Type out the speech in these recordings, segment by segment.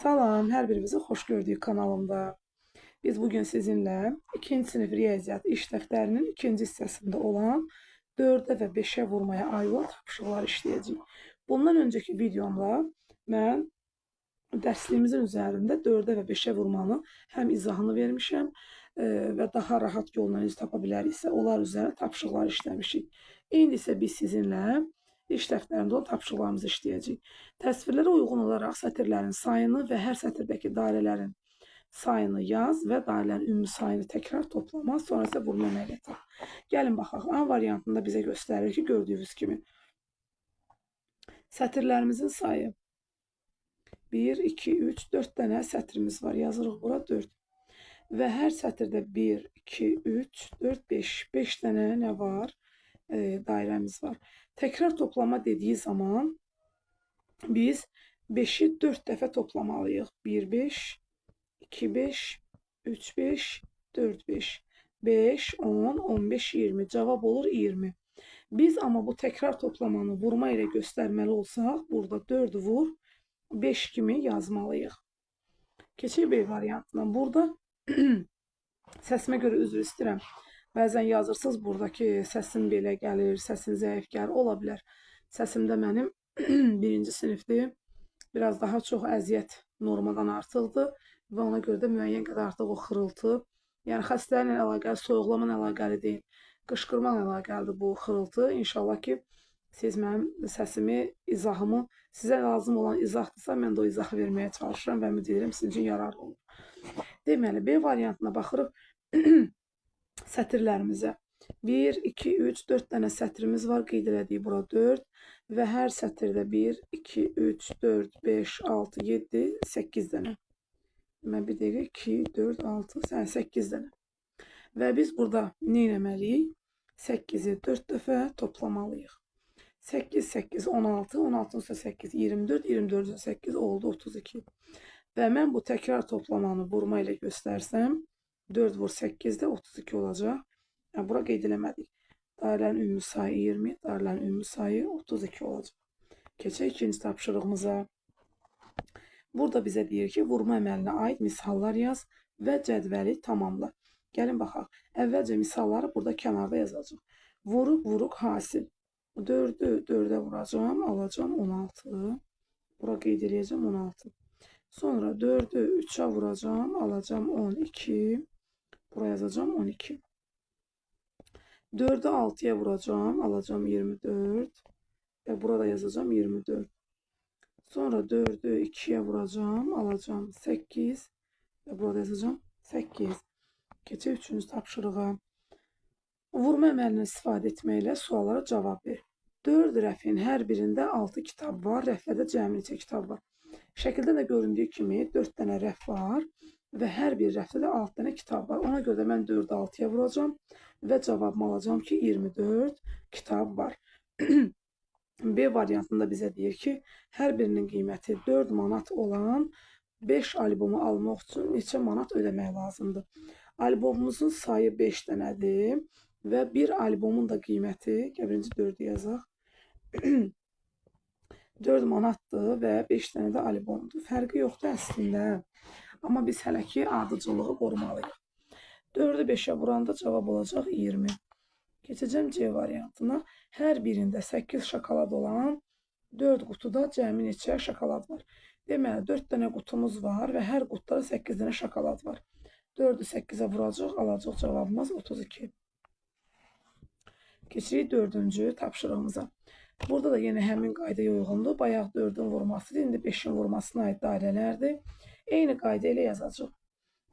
Salam, hər birinizi xoş gördük kanalımda. Biz bugün sizinlə 2-ci sinif riyaziyyat iş dəftərinin 2-ci hissəsində olan 4-ə və 5-ə vurmaya aid olan tapşırıqlar işləyəcəyik. Bundan öncəki videomda mən dərsliyimizin üzərində 4-ə və 5-ə vurmanın həm izahını vermişəm və daha rahat yolla necə tapa biləriksə, onlar üzərində tapşırıqlar işləmişik. İndi isə biz sizinlə iş dəftərində olan tapşırıqlarımızı işləyəcəyik. Təsvirlərə uyğun olaraq sətirlərin sayını və hər sətirdəki dairələrin sayını yaz və dairələrin ümumi sayını təkrar toplama, sonra isə vurma əməliyyatı. Gəlin baxaq. A variantında bizə göstərir ki, gördüyünüz kimi sətirlərimizin sayı 1, 2, 3, 4 dənə sətrimiz var. Yazırıq bura 4. Və hər sətirdə 1, 2, 3, 4, 5. 5 dənə nə var? Dairəmiz var. Təkrar toplama dediyi zaman biz 5-i 4 dəfə toplamalıyıq. 1, 5, 2, 5, 3, 5, 4, 5. 5, 10, 15, 20. Cavab olur 20. Biz amma bu təkrar toplamanı vurma ilə göstərməli olsaq, burada 4 vur, 5 kimi yazmalıyıq. Keçək B variantına. Burada səsimə görə üzr istəyirəm. Bəzən yazırsınız buradakı səsim belə gəlir, səsin zəif gəlir, ola bilər. Səsimdə mənim 1-ci sinifdir. Biraz daha çox əziyyət normadan artıqdır və ona görə də müəyyən qədər artıq o xırıltı, yəni xəstəliklə əlaqəli, soyuqlama əlaqəli deyil, qışqırma əlaqəlidir bu xırıltı. İnşallah ki, siz mənim səsimi, izahımı, sizə lazım olan izahdırsa, mən də o izahı verməyə çalışıram və ümid edirəm sizin üçün yararlı olur. Deməli, B variantına baxırıq sətirlərimizə. 1, 2, 3, 4 dənə sətrimiz var, qeyd elədik bura 4 və hər sətirdə 1, 2, 3, 4, 5, 6, 7, 8 dənə. Mən bir dəqiqə 2, 4, 6, 8 dənə. Və biz burada nə etməliyik? 8-i 4 dəfə toplamalıyıq. 8, 8, 16, 16 üstə 8, 24, 24 üstə 8 oldu 32. Və mən bu təkrar toplamanı vurma ilə göstərsəm, 4 vur 8-də 32 olacaq. Yəni, bura qeyd eləmədik. Dairələrin ümumi sayı 20, dairələrin ümumi sayı 32 olacaq. Keçək ikinci tapşırığımıza. Burada bizə deyir ki, vurma əməlinə aid misallar yaz və cədvəli tamamla. Gəlin baxaq. Əvvəlcə misalları burada kənarda yazacaq. Vuruq, vuruq, hasil. 4-ü 4-ə vuracam, alacam 16. Bura qeyd eləyəcəm 16. Sonra 4-ü 3-ə vuracam, alacam 12. Bura yazacam 12. 4'ü 6'ya vuracağım. Alacağım 24. Ve burada yazacağım 24. Sonra 4'ü 2'ye vuracağım. Alacağım 8. Ve burada yazacağım 8. Keçək 3-cü tapşırığa. Vurma əməlini istifadə etməklə suallara cavab ver. 4 rəfin hər birində 6 kitab var. Rəflərdə cəmi neçə kitab var? Şəkildə də göründüyü kimi 4 dənə rəf var. Və hər bir rəfdə də 6 dənə kitab var. Ona görə də mən 4'ü 6'ya vuracağım. Və cavabımı alacağım ki, 24 kitab var. B variantında bizə deyir ki, hər birinin qiyməti 4 manat olan 5 albomu almaq üçün neçə manat ödəmək lazımdır? Albomumuzun sayı 5 dənədir və bir albomun da qiyməti, birinci 4'ü yazaq, 4 manatdır və 5 dənə də albomdur. Fərqi yoxdur əslində. Amma biz hələ ki ardıcılığı qorumalıyıq. 4'ü 5'ə vuranda cavab olacaq 20. Keçəcəm C variantına. Hər birində 8 şokolad olan 4 qutuda cəmi neçə şokolad var? Deməli, 4 dənə qutumuz var və hər qutuda 8 dənə şokolad var. 4'ü 8'ə vuracaq, alacaq cavabımız 32. Keçirik 4-cü tapşırığımıza. Burada da yenə həmin qaydaya uyğundur. Bayaq 4'ün vurmasıdır, indi 5'in vurmasına aid dairələrdir. Eyni qayda ilə yazacaq.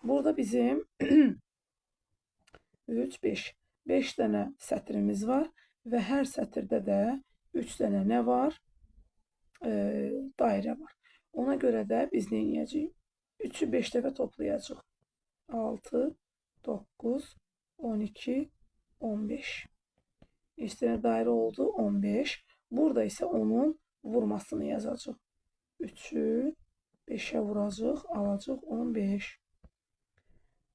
Burada bizim 3, 5. 5 dənə sətrimiz var və hər sətirdə də 3 dənə nə var? Dairə var. Ona görə də biz nə edəcəyik? 3'ü 5 dəfə toplayacaq. 6, 9, 12, 15. 3 dənə dairə oldu 15. Burada isə onun vurmasını yazacaq. 3'ü 5'ə vuracaq, alacaq 15.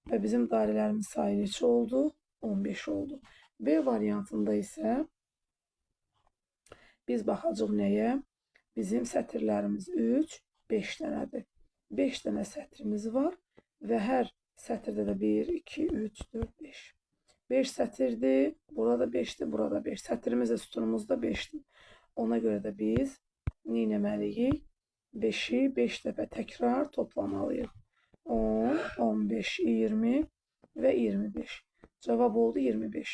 Və bizim dairələrimiz sayı neçə oldu? 15 oldu. B variantında isə biz baxacaq nəyə? Bizim sətirlərimiz 3, 5 dənədir. 5 dənə sətrimiz var və hər sətirdə də 1, 2, 3, 4, 5. 5 sətirdir, burada 5'dir, burada 5. Sətrimiz də sütunumuz da 5'dir. Ona görə də biz nə etməliyik? 5'i 5 dəfə təkrar toplamalıyıq. 10, 15, 20 və 25. Cavab oldu 25.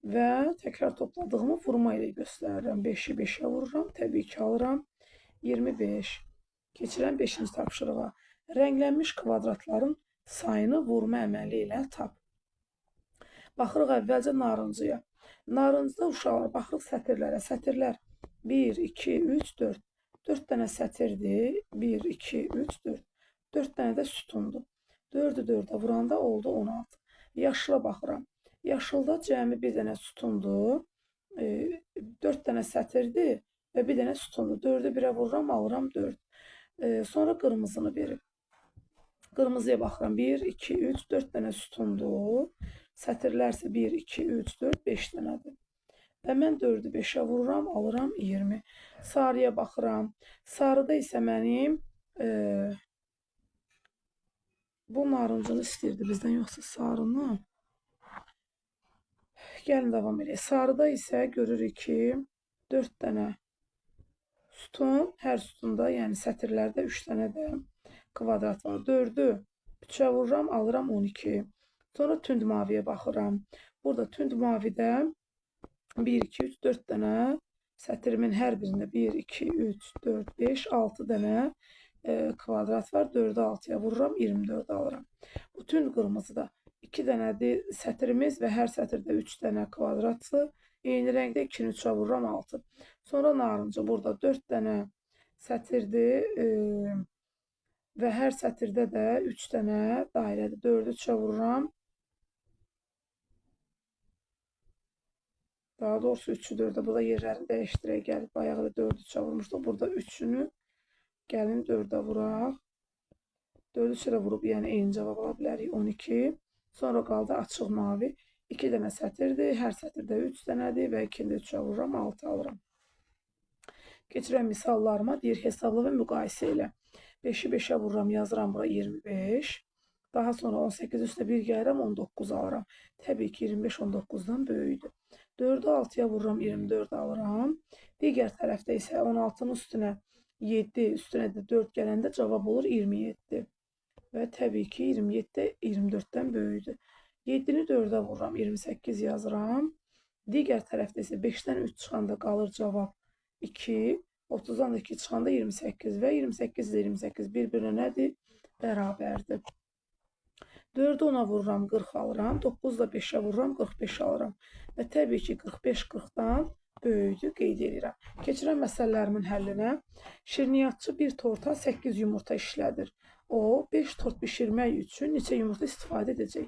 Və təkrar topladığımı vurma ilə göstərirəm. 5'i 5'ə vururam, təbii ki alıram 25. Keçirəm 5-ci tapşırığa. Rənglənmiş kvadratların sayını vurma əməli ilə tap. Baxırıq əvvəlcə narıncıya. Narıncıda uşaqlar, baxırıq sətirlərə. Sətirlər 1, 2, 3, 4. 4 dənə sətirdir. 1, 2, 3, 4. 4 dənə də sütundur. 4'ü 4'ə vuranda oldu 16. Yaşıla baxıram. Yaşılda cəmi bir dənə sütundur. 4 dənə sətirdir və bir dənə sütundur. 4'ü 1'ə vururam, alıram 4. Sonra qırmızını verir. Qırmızıya baxıram. 1, 2, 3, 4 dənə sütundur. Sətirlər isə 1, 2, 3, 4, 5 dənədir. Və mən 4'ü 5'ə vururam, alıram 20. Sarıya baxıram. Sarıda isə mənim bu narıncını istəyirdi bizdən, yoxsa sarını. Gəlin davam edək. Sarıda isə görürük ki 4 dənə sütun, hər sütunda, yəni sətirlərdə 3 dənə də kvadrat var. 4'ü 3'ə vururam, alıram 12. Sonra tünd maviyə baxıram. Burada tünd mavidə 1, 2, 3, 4 dənə sətirimin hər birində 1, 2, 3, 4, 5, 6 dənə kvadrat var. 4'ü 6'ya vururam, 24 alıram. Bu tünd qırmızıda 2 dənədir sətirimiz və hər sətirdə 3 dənə kvadratdır. Eyni rəngdə 2'ni 3'ə vururam 6. Sonra narıncı burada 4 dənə sətirdir və hər sətirdə də 3 dənə dairədir. 4'ü 3'ə vururam. Daha doğrusu 3'ü 4'ə. Burada yerlərini dəyişdirək. Gəlib bayağı da 4'ü 3'ə vurmuşduq. Burada 3'ünü gəlin 4'ə vuraq. 4'ü 3'ə vurub, yəni eyni cavab ala bilərik 12. Sonra qaldı açıq mavi. 2 dənə sətirdir. Hər sətirdə 3 dənədir və 2'ni 3'ə vururam, 6 alıram. Keçirəm misallarıma. Deyir, hesabla və müqayisə elə. 5'i 5'ə vururam, yazıram bura 25. Daha sonra 18 üstə 1 gəlirəm, 19 alıram. Təbii ki 25 19'dan böyükdür. 4'ü 6'ya vururam, 24 alıram. Digər tərəfdə isə 16'nın üstünə 7, üstünə də 4 gələndə cavab olur 27. Və təbii ki 27 24'dən böyükdür. 7'ni 4'ə vururam, 28 yazıram. Digər tərəfdə isə 5'dən 3 çıxanda qalır cavab 2. 30'dan da 2 çıxanda 28 və 28 ilə 28 bir-birinə nədir? Bərabərdir. 4'ü 10'a vururam, 40 alıram. 9'da 5'ə vururam, 45 alıram. Və təbii ki 45 40'dan böyükdür, qeyd edirəm. Keçirəm məsələlərimin həllinə. Şirniyyatçı bir torta 8 yumurta işlədir. O 5 tort bişirmək üçün neçə yumurta istifadə edəcək?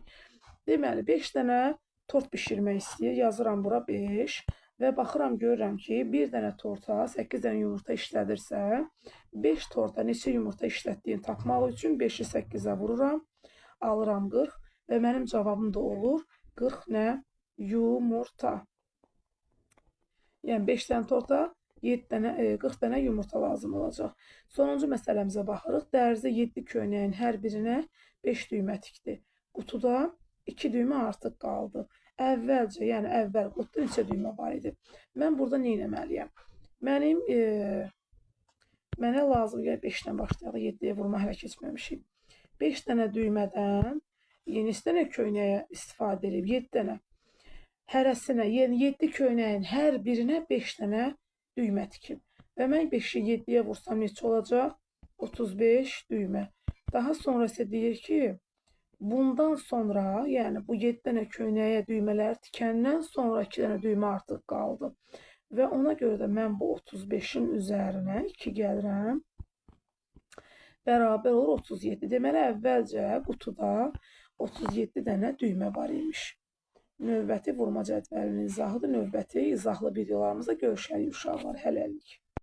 Deməli 5 dənə tort bişirmək istəyir. Yazıram bura 5 və baxıram görürəm ki, bir dənə torta 8 dənə yumurta işlədirsə, 5 torta neçə yumurta işlətdiyini tapmaq üçün 5'i 8'ə vururam, alıram 40 və mənim cavabım da olur 40 nə? Yumurta. Yəni 5 dənə torta 40 dənə yumurta lazım olacaq. Sonuncu məsələmizə baxırıq. Dərzdə 7 köynəyin hər birinə 5 düymə tikdi. Qutuda 2 düymə artıq qaldı. Əvvəlcə, yəni əvvəl qutuda neçə düymə var idi? Mən burada nə etməliyəm? Mənə lazım gəlir 5-dən başlayaq, 7'yə vurma hələ keçməmişik. 5 dənə düymədən neçə dənə köynəyə istifadə edib? 7 dənə. Hərəsinə, yəni 7 köynəyin hər birinə 5 dənə düymə tikib. Və mən 5'i 7'yə vursam neçə olacaq? 35 düymə. Daha sonra isə deyir ki, bundan sonra, yəni bu 7 dənə köynəyə düymələri tikəndən sonra 2 dənə düymə artıq qaldı. Və ona görə də mən bu 35'in üzərinə 2 gəlirəm. Bərabər olur 37. Deməli, əvvəlcə qutuda 37 dənə düymə var imiş. Növbəti vurma cədvəlinin izahıdır. Növbəti izahlı videolarımızda görüşərik uşaqlar. Hələlik.